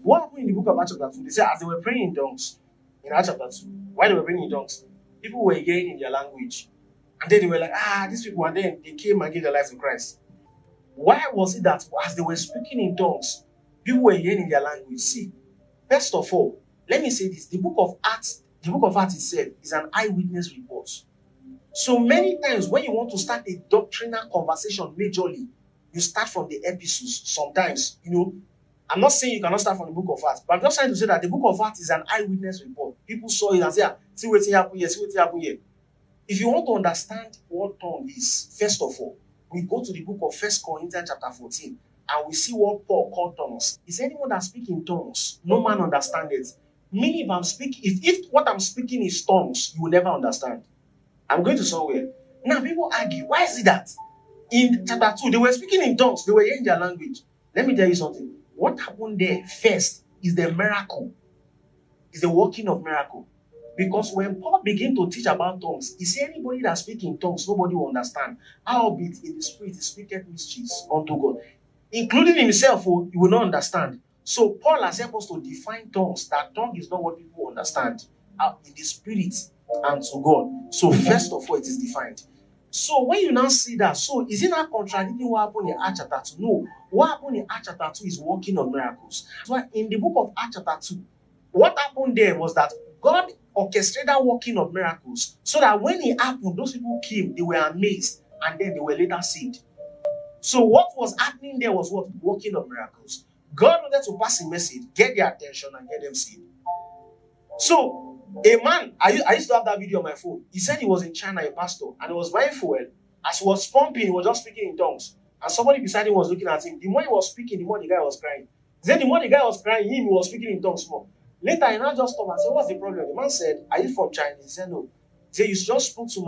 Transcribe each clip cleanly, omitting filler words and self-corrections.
What happened in the book of Acts chapter 2? They say as they were praying in tongues, in Acts chapter 2, while they were praying in tongues, people were hearing in their language. And then they were like, these people, and then they came and gave their life to Christ. Why was it that as they were speaking in tongues, people were hearing in their language? See, first of all, let me say this. The book of Acts itself is an eyewitness report. So many times when you want to start a doctrinal conversation majorly, you start from the epistles. Sometimes, I'm not saying you cannot start from the book of Acts, but I'm just trying to say that the book of Acts is an eyewitness report. People saw it and say, see what happened here, see what happened here. If you want to understand what tongue is, first of all, we go to the book of 1 Corinthians chapter 14, and we see what Paul called tongues. Is anyone that speaks in tongues? No man understands it. Meaning if I'm speaking, if what I'm speaking is tongues, you will never understand. I'm going to somewhere. Now people argue, why is it that in chapter 2, they were speaking in tongues, they were hearing their language? Let me tell you something. What happened there first is the miracle. Is the working of miracle. Because when Paul began to teach about tongues, he said anybody that speaks in tongues, nobody will understand. Howbeit in the spirit he speaketh mysteries unto God. Including himself, he will not understand. So Paul has helped us to define tongues. That tongue is not what people understand. In the spirit and to God. So first of all, it is defined. So when you now see that, so is it not contradicting what happened in Acts chapter 2? No. What happened in Acts chapter 2 is working on miracles. So in the book of Acts chapter 2, what happened there was that God orchestrated working of miracles so that when it happened, those people came, they were amazed, and then they were later saved. So what was happening there was what? Working of miracles. God wanted to pass a message, get their attention, and get them saved. So a man, I used to have that video on my phone. He said he was in China, a pastor, and he was buying fuel. As he was pumping, he was just speaking in tongues. And somebody beside him was looking at him. The more he was speaking, the more the guy was crying. Then the more the guy was crying, he was speaking in tongues more. Later, he now just stopped and said, what's the problem? The man said, are you from China? He said, no. He said, you just spoke to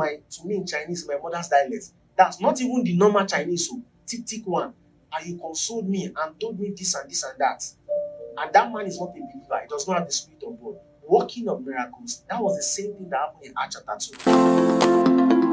me in Chinese, my mother's dialect. That's not even the normal Chinese, so tick one. And you consoled me and told me this and this and that. And that man is not a believer. He does not have the spirit of God. Working of miracles. That was the same thing that happened in Acts chapter 2.